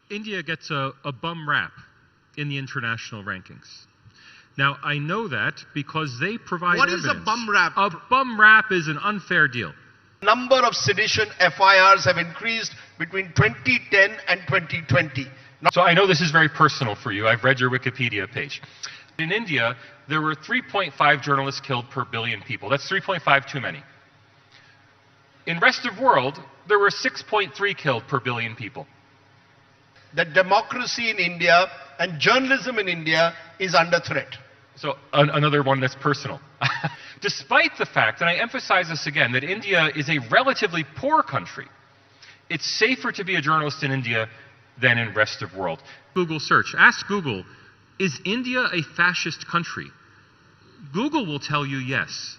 India gets a bum rap in the international rankings. Now, I know that because they provide evidence. What is a bum rap? A bum rap is an unfair deal. Number of sedition FIRs have increased between 2010 and 2020. So I know this is very personal for you. I've read your Wikipedia page. In India, there were 3.5 journalists killed per billion people. That's 3.5 too many. In rest of world, there were 6.3 killed per billion people. That democracy in India and journalism in India is under threat. So another one that's personal. Despite the fact, and I emphasize this again, that India is a relatively poor country, it's safer to be a journalist in India than in rest of world. Google search. Ask Google, is India a fascist country? Google will tell you yes.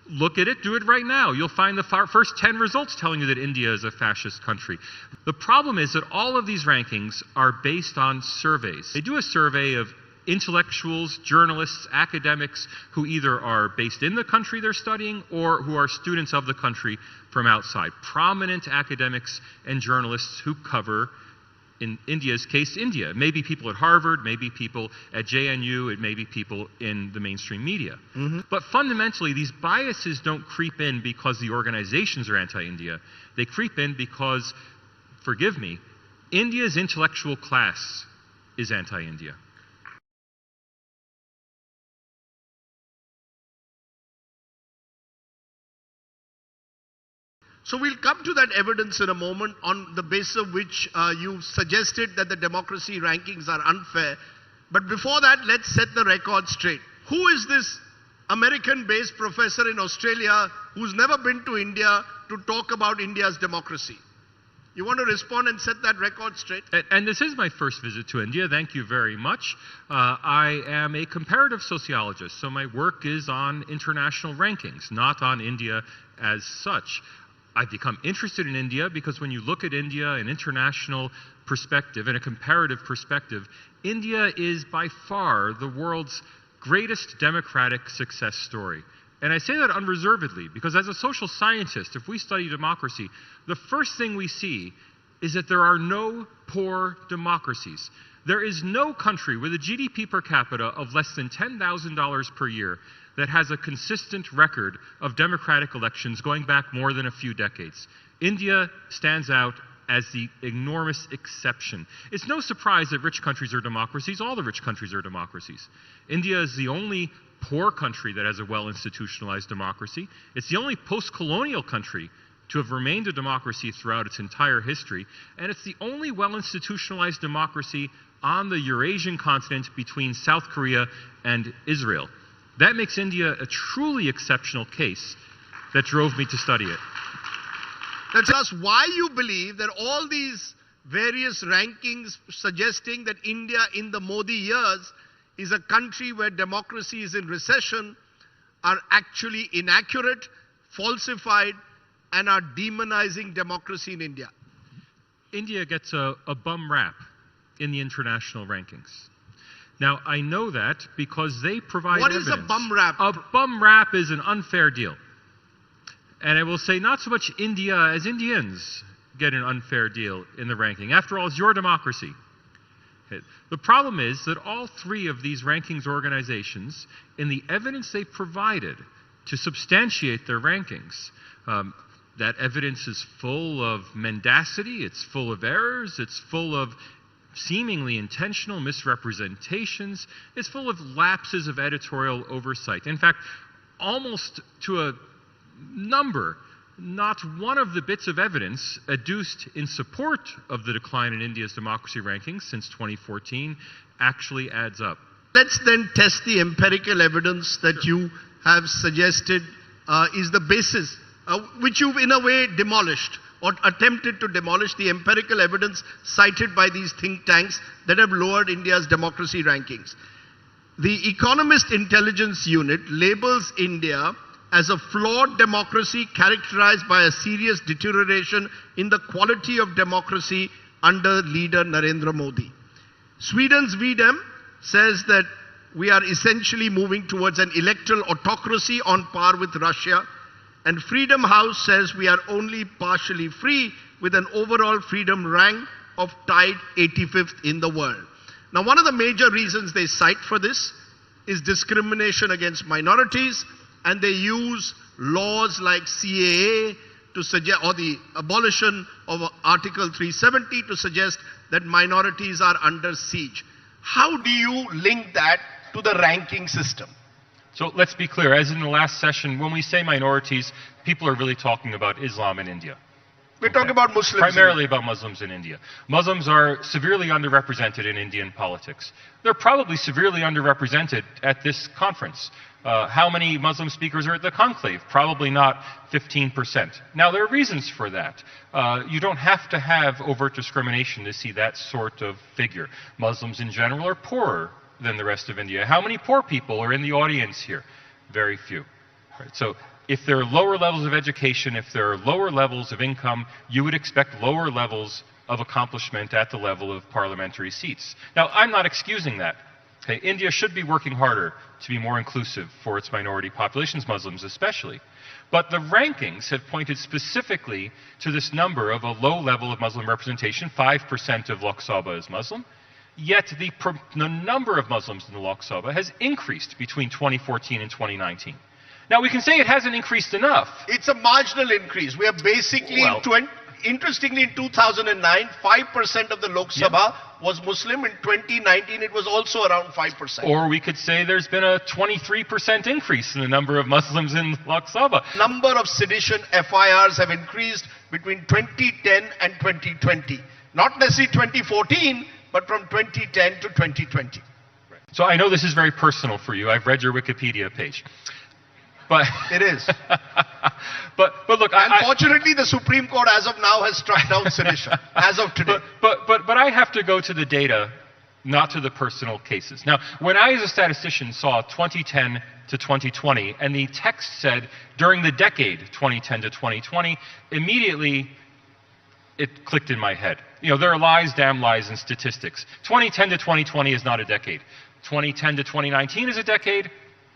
Look at it, do it right now. You'll find the first 10 results telling you that India is a fascist country. The problem is that all of these rankings are based on surveys. They do a survey of intellectuals, journalists, academics who either are based in the country they're studying or who are students of the country from outside. Prominent academics and journalists who cover, in India's case, India. It may be people at Harvard, maybe people at JNU, it may be people in the mainstream media. But fundamentally, these biases don't creep in because the organizations are anti-India. They creep in because, forgive me, India's intellectual class is anti-India. So we'll come to that evidence in a moment on the basis of which you suggested that the democracy rankings are unfair. But before that, let's set the record straight. Who is this American-based professor in Australia who's never been to India to talk about India's democracy? You want to respond and set that record straight? And this is my first visit to India. Thank you very much. I am a comparative sociologist, so my work is on international rankings, not on India as such. I've become interested in India because when you look at India in an international perspective, in a comparative perspective, India is by far the world's greatest democratic success story. And I say that unreservedly because as a social scientist, if we study democracy, the first thing we see is that there are no poor democracies. There is no country with a GDP per capita of less than $10,000 per year that has a consistent record of democratic elections going back more than a few decades. India stands out as the enormous exception. It's no surprise that rich countries are democracies. All the rich countries are democracies. India is the only poor country that has a well-institutionalized democracy. It's the only post-colonial country to have remained a democracy throughout its entire history. And it's the only well-institutionalized democracy on the Eurasian continent between South Korea and Israel. That makes India a truly exceptional case that drove me to study it. Now tell us why you believe that all these various rankings suggesting that India in the Modi years is a country where democracy is in recession are actually inaccurate, falsified, and are demonizing democracy in India. India gets a bum rap in the international rankings. Now, I know that because they provide evidence. What is a bum rap? A bum rap is an unfair deal. And I will say not so much India as Indians get an unfair deal in the ranking. After all, it's your democracy. The problem is that all three of these rankings organizations, in the evidence they provided to substantiate their rankings, that evidence is full of mendacity, it's full of errors, it's full of seemingly intentional misrepresentations, it's full of lapses of editorial oversight. In fact, almost to a number, not one of the bits of evidence adduced in support of the decline in India's democracy rankings since 2014 actually adds up. Let's then test the empirical evidence that you have suggested is the basis, which you've in a way demolished or attempted to demolish the empirical evidence cited by these think tanks that have lowered India's democracy rankings. The Economist Intelligence Unit labels India as a flawed democracy characterized by a serious deterioration in the quality of democracy under leader Narendra Modi. Sweden's VDEM says that we are essentially moving towards an electoral autocracy on par with Russia. And Freedom House says we are only partially free with an overall freedom rank of tied 85th in the world. Now, one of the major reasons they cite for this is discrimination against minorities, and they use laws like CAA to suggest, or the abolition of Article 370 to suggest that minorities are under siege. How do you link that to the ranking system? So let's be clear, as in the last session, when we say minorities, people are really talking about Islam in India. We're talking about Muslims. Primarily about Muslims in India. Muslims are severely underrepresented in Indian politics. They're probably severely underrepresented at this conference. How many Muslim speakers are at the conclave? Probably not 15%. Now, there are reasons for that. You don't have to have overt discrimination to see that sort of figure. Muslims in general are poorer than the rest of India. How many poor people are in the audience here? Very few. Right, so if there are lower levels of education, if there are lower levels of income, you would expect lower levels of accomplishment at the level of parliamentary seats. Now, I'm not excusing that. Okay, India should be working harder to be more inclusive for its minority populations, Muslims especially. But the rankings have pointed specifically to this number of a low level of Muslim representation. 5% of Lok Sabha is Muslim. Yet the number of Muslims in the Lok Sabha has increased between 2014 and 2019. Now, we can say it hasn't increased enough. It's a marginal increase. We are basically, interestingly, in 2009, 5% of the Lok Sabha was Muslim. In 2019, it was also around 5%. Or we could say there's been a 23% increase in the number of Muslims in Lok Sabha. Number of sedition FIRs have increased between 2010 and 2020. Not necessarily 2014, but from 2010 to 2020. Right. So I know this is very personal for you. I've read your Wikipedia page. But it is. but look, unfortunately, the Supreme Court as of now has struck down sedition, as of today. But I have to go to the data, not to the personal cases. Now, when I as a statistician saw 2010 to 2020, and the text said during the decade 2010 to 2020, immediately it clicked in my head. You know, there are lies, damn lies, in statistics. 2010 to 2020 is not a decade. 2010 to 2019 is a decade,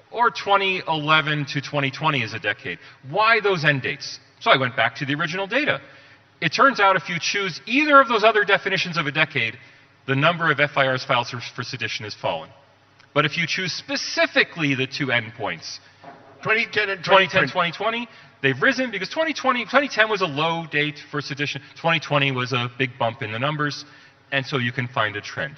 or 2011 to 2020 is a decade. Why those end dates? So I went back to the original data. It turns out if you choose either of those other definitions of a decade, the number of FIRs filed for sedition has fallen. But if you choose specifically the two endpoints, 2010 and 2020, they've risen because 2010 was a low date for sedition. 2020 was a big bump in the numbers, and so you can find a trend.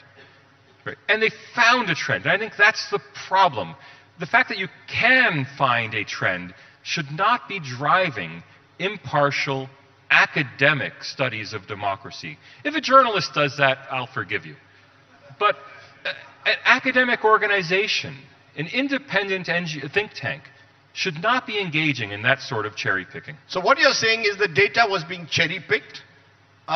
Right. And they found a trend. And I think that's the problem. The fact that you can find a trend should not be driving impartial academic studies of democracy. If a journalist does that, I'll forgive you. But an academic organization, an independent think tank, should not be engaging in that sort of cherry picking. So what you're saying is the data was being cherry picked.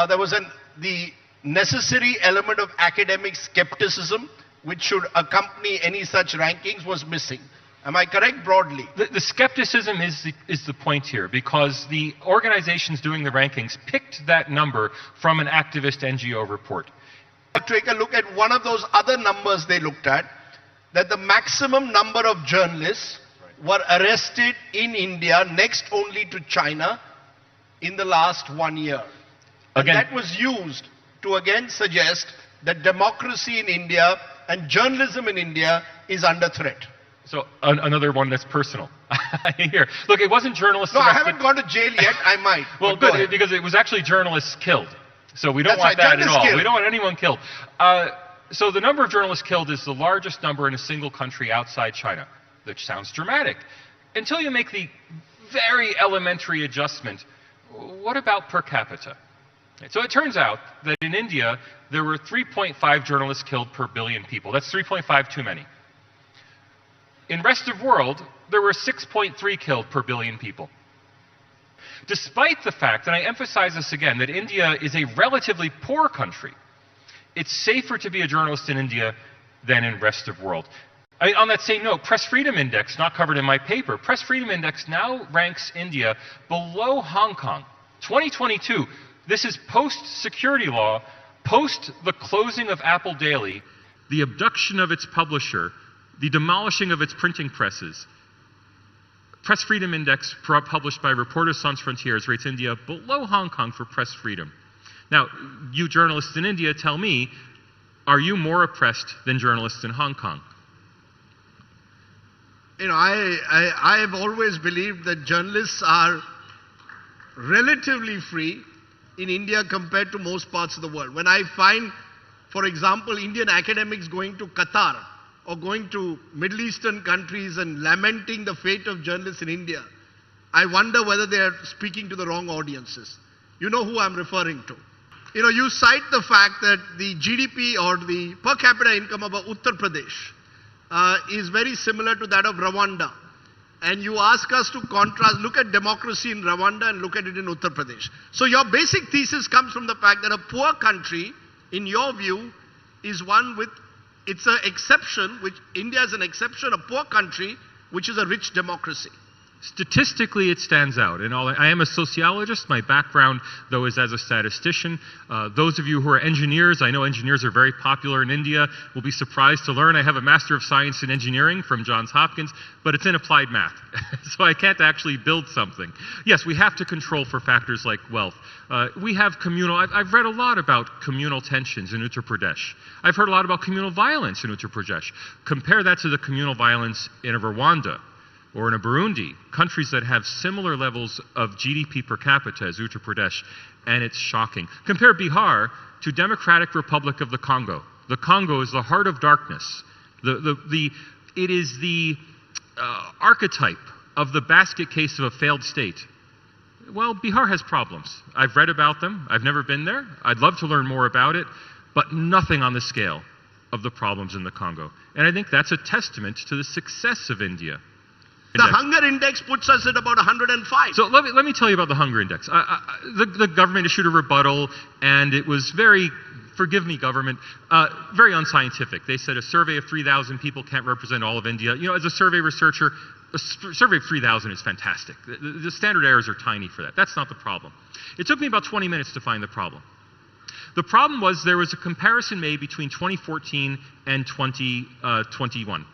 There was the necessary element of academic skepticism which should accompany any such rankings was missing. Am I correct broadly? The skepticism is the point here, because the organizations doing the rankings picked that number from an activist NGO report. Take a look at one of those other numbers they looked at, that the maximum number of journalists were arrested in India, next only to China, in the last 1 year. Again, that was used to again suggest that democracy in India and journalism in India is under threat. So another one that's personal. Here, look, it wasn't journalists. No, I haven't gone to jail yet. I might. Well, good, because it was actually journalists killed. So we don't want that at all. We don't want anyone killed. So the number of journalists killed is the largest number in a single country outside China, which sounds dramatic. Until you make the very elementary adjustment, what about per capita? So it turns out that in India, there were 3.5 journalists killed per billion people. That's 3.5 too many. In rest of world, there were 6.3 killed per billion people. Despite the fact, and I emphasize this again, that India is a relatively poor country, it's safer to be a journalist in India than in rest of world. I mean, on that same note, Press Freedom Index, not covered in my paper, Press Freedom Index now ranks India below Hong Kong. 2022, this is post-security law, post the closing of Apple Daily, the abduction of its publisher, the demolishing of its printing presses. Press Freedom Index, published by Reporters Sans Frontières, rates India below Hong Kong for press freedom. Now, you journalists in India, tell me, are you more oppressed than journalists in Hong Kong? You know, I have always believed that journalists are relatively free in India compared to most parts of the world. When I find, for example, Indian academics going to Qatar or going to Middle Eastern countries and lamenting the fate of journalists in India, I wonder whether they are speaking to the wrong audiences. You know who I'm referring to. You know, you cite the fact that the GDP or the per capita income of Uttar Pradesh is very similar to that of Rwanda. And you ask us to contrast, look at democracy in Rwanda and look at it in Uttar Pradesh. So your basic thesis comes from the fact that a poor country, in your view, is one with, it's an exception, which India is an exception, a poor country, which is a rich democracy. Statistically, it stands out. And I am a sociologist. My background, though, is as a statistician. Those of you who are engineers, I know engineers are very popular in India, will be surprised to learn I have a Master of Science in Engineering from Johns Hopkins, but it's in applied math. So I can't actually build something. Yes, we have to control for factors like wealth. We have communal, I've read a lot about communal tensions in Uttar Pradesh. I've heard a lot about communal violence in Uttar Pradesh. Compare that to the communal violence in Rwanda or in Burundi, countries that have similar levels of GDP per capita as Uttar Pradesh, and it's shocking. Compare Bihar to Democratic Republic of the Congo. The Congo is the heart of darkness. It is the archetype of the basket case of a failed state. Well, Bihar has problems. I've read about them. I've never been there. I'd love to learn more about it, but nothing on the scale of the problems in the Congo. And I think that's a testament to the success of India. The hunger index puts us at about 105. So let me tell you about the hunger index. The government issued a rebuttal, and it was very, forgive me government, very unscientific. They said a survey of 3,000 people can't represent all of India. You know, as a survey researcher, a survey of 3,000 is fantastic. The standard errors are tiny for that. That's not the problem. It took me about 20 minutes to find the problem. The problem was there was a comparison made between 2014 and 2021.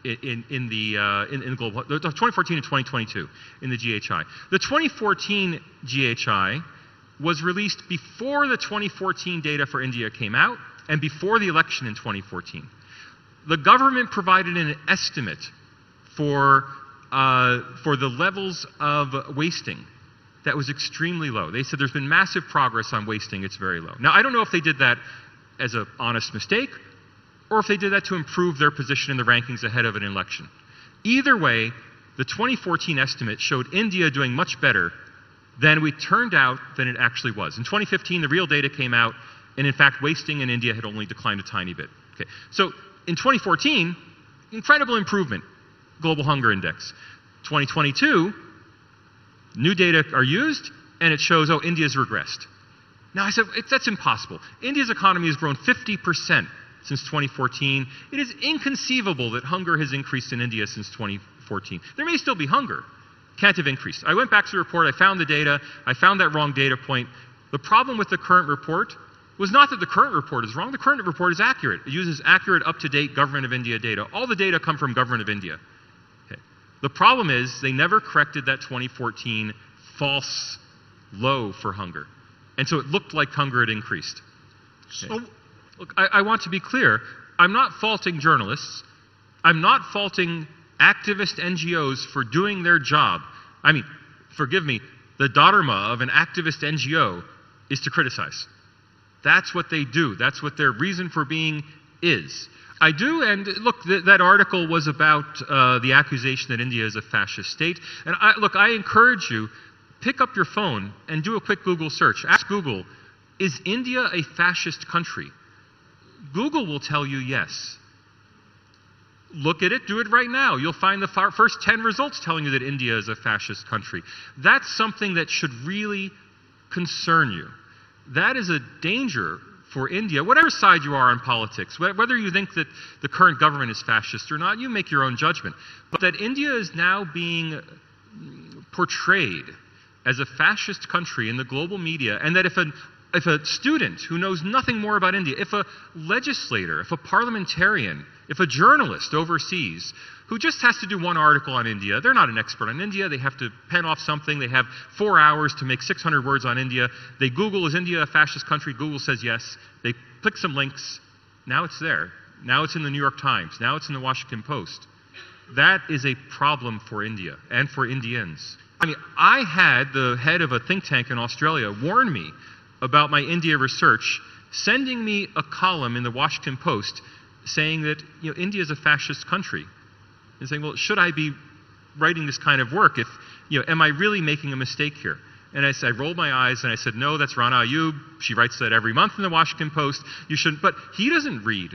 In the global, 2014 and 2022 in the GHI. The 2014 GHI was released before the 2014 data for India came out and before the election in 2014. The government provided an estimate for the levels of wasting that was extremely low. They said there's been massive progress on wasting, it's very low. Now, I don't know if they did that as an honest mistake, or if they did that to improve their position in the rankings ahead of an election. Either way, the 2014 estimate showed India doing much better than it turned out than it actually was. In 2015, the real data came out, and in fact, wasting in India had only declined a tiny bit. Okay. So in 2014, incredible improvement, global hunger index. 2022, new data are used, and it shows, oh, India's regressed. Now I said, that's impossible. India's economy has grown 50% since 2014. It is inconceivable that hunger has increased in India since 2014. There may still be hunger. Can't have increased. I went back to the report. I found the data. I found that wrong data point. The problem with the current report was not that the current report is wrong. The current report is accurate. It uses accurate, up-to-date Government of India data. All the data come from Government of India. Okay. The problem is they never corrected that 2014 false low for hunger. And so it looked like hunger had increased. Okay. So, look, I want to be clear. I'm not faulting journalists. I'm not faulting activist NGOs for doing their job. I mean, forgive me, the dharma of an activist NGO is to criticize. That's what they do. That's what their reason for being is. I do, and look, that article was about the accusation that India is a fascist state. And I encourage you, pick up your phone and do a quick Google search. Ask Google, is India a fascist country? Google will tell you yes. Look at it, do it right now. You'll find the first 10 results telling you that India is a fascist country. That's something that should really concern you. That is a danger for India, whatever side you are on politics, whether you think that the current government is fascist or not, you make your own judgment. But that India is now being portrayed as a fascist country in the global media, and that if if a student who knows nothing more about India, if a legislator, if a parliamentarian, if a journalist overseas who just has to do one article on India, they're not an expert on India, they have to pen off something, they have 4 hours to make 600 words on India, they Google, is India a fascist country? Google says yes. They click some links, now it's there. Now it's in the New York Times, now it's in the Washington Post. That is a problem for India and for Indians. I mean, I had the head of a think tank in Australia warn me about my India research, sending me a column in the Washington Post saying that, you know, India is a fascist country. And saying, well, should I be writing this kind of work? If, you know, am I really making a mistake here? And I rolled my eyes and I said, no, that's Rana Ayub. She writes that every month in the Washington Post. You shouldn't. But he doesn't read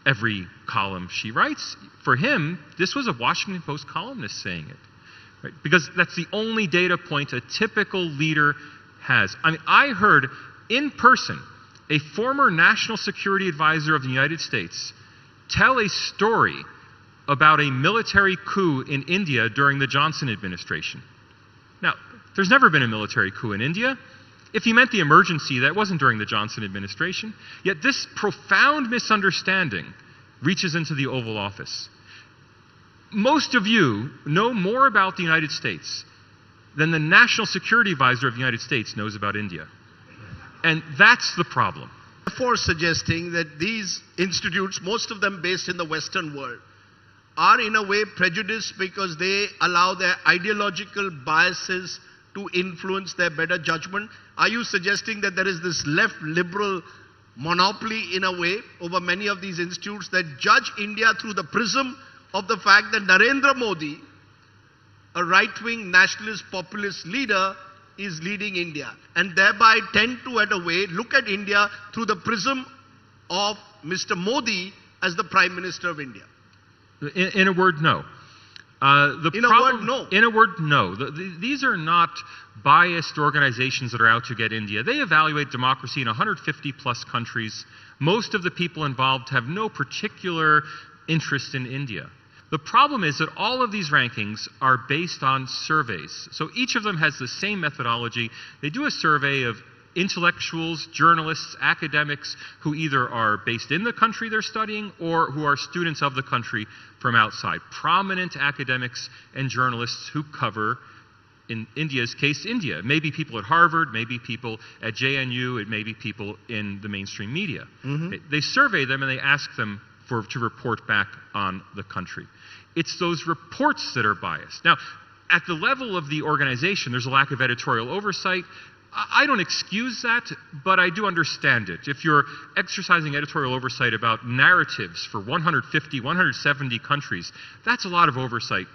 every column she writes. For him, this was a Washington Post columnist saying it. Right? Because that's the only data point a typical leader has. I mean, I heard in person a former national security advisor of the United States tell a story about a military coup in India during the Johnson administration. Now, there's never been a military coup in India. If he meant the emergency, that wasn't during the Johnson administration. Yet this profound misunderstanding reaches into the Oval Office. Most of you know more about the United States than the National Security Advisor of the United States knows about India. And that's the problem. Therefore, suggesting that these institutes, most of them based in the Western world, are in a way prejudiced because they allow their ideological biases to influence their better judgment? Are you suggesting that there is this left liberal monopoly in a way over many of these institutes that judge India through the prism of the fact that Narendra Modi, a right-wing nationalist populist leader, is leading India, and thereby tend to, at a way, look at India through the prism of Mr. Modi as the Prime Minister of India? In a word, no. In a word, no. These are not biased organizations that are out to get India. They evaluate democracy in 150 plus countries. Most of the people involved have no particular interest in India. The problem is that all of these rankings are based on surveys. So each of them has the same methodology. They do a survey of intellectuals, journalists, academics who either are based in the country they're studying or who are students of the country from outside. Prominent academics and journalists who cover, in India's case, India. Maybe people at Harvard, maybe people at JNU, it may be people in the mainstream media. They survey them and they ask them to report back on the country. It's those reports that are biased. Now, at the level of the organization, there's a lack of editorial oversight. I don't excuse that, but I do understand it. If you're exercising editorial oversight about narratives for 150, 170 countries, that's a lot of oversight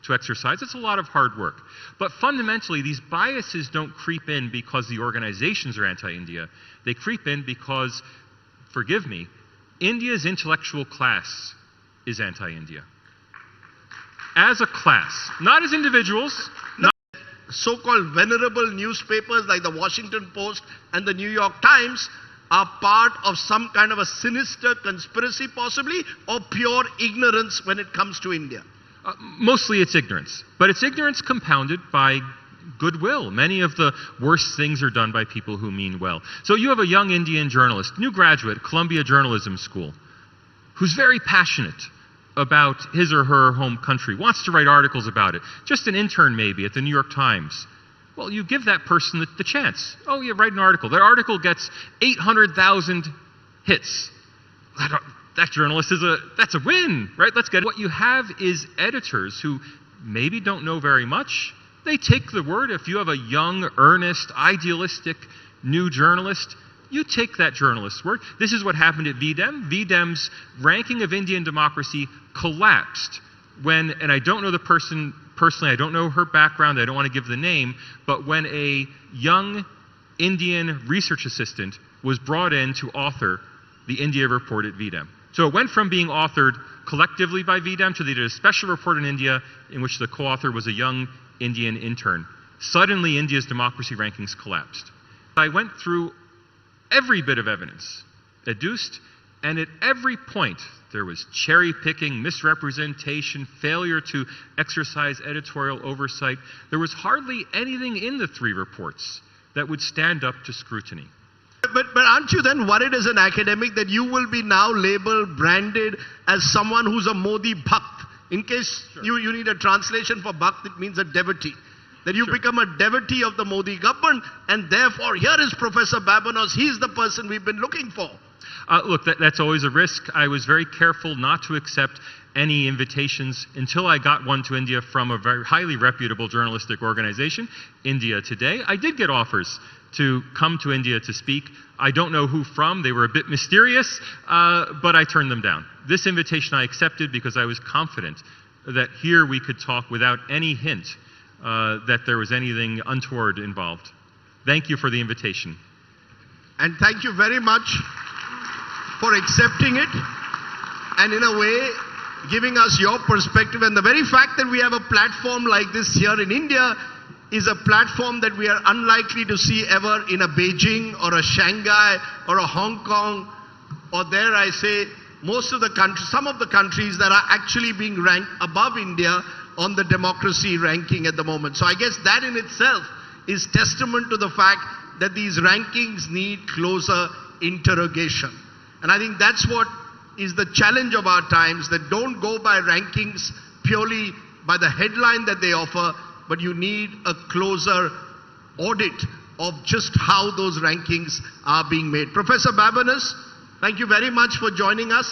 to exercise. It's a lot of hard work. But fundamentally, these biases don't creep in because the organizations are anti-India. They creep in because, forgive me, India's intellectual class is anti-India. As a class, not as individuals. So-called venerable newspapers like the Washington Post and the New York Times are part of some kind of a sinister conspiracy possibly, or pure ignorance when it comes to India? Mostly it's ignorance, but it's ignorance compounded by goodwill. Many of the worst things are done by people who mean well. So you have a young Indian journalist, new graduate, Columbia Journalism School, who's very passionate about his or her home country, wants to write articles about it, just an intern maybe at the New York Times. Well, you give that person the chance. Oh, yeah, write an article. That article gets 800,000 hits. That journalist that's a win, right? Let's get it. What you have is editors who maybe don't know very much. They take the word. If you have a young, earnest, idealistic new journalist, you take that journalist's word. This is what happened at VDEM. VDEM's ranking of Indian democracy collapsed when, and I don't know the person personally, I don't know her background, I don't want to give the name, but when a young Indian research assistant was brought in to author the India report at VDEM. So it went from being authored collectively by VDEM to they did a special report on India in which the co-author was a young Indian intern. Suddenly, India's democracy rankings collapsed. I went through every bit of evidence adduced, and at every point there was cherry picking, misrepresentation, failure to exercise editorial oversight. There was hardly anything in the three reports that would stand up to scrutiny. But aren't you then worried as an academic that you will be now labeled, branded as someone who's a Modi Bhakt? In case you need a translation for Bhakt, it means a devotee. That you become a devotee of the Modi government, and therefore here is Professor Babones, he's the person we've been looking for. Look, that's always a risk. I was very careful not to accept any invitations until I got one to India from a very highly reputable journalistic organization, India Today. I did get offers to come to India to speak. I don't know who from. They were a bit mysterious, but I turned them down. This invitation I accepted because I was confident that here we could talk without any hint that there was anything untoward involved. Thank you for the invitation. And thank you very much for accepting it and in a way giving us your perspective. And the very fact that we have a platform like this here in India is a platform that we are unlikely to see ever in a Beijing or a Shanghai or a Hong Kong, or dare I say most of the countries, some of the countries that are actually being ranked above India on the democracy ranking at the moment. So I guess that in itself is testament to the fact that these rankings need closer interrogation. And I think that's what is the challenge of our times, that don't go by rankings purely by the headline that they offer, but you need a closer audit of just how those rankings are being made. Professor Babones, thank you very much for joining us.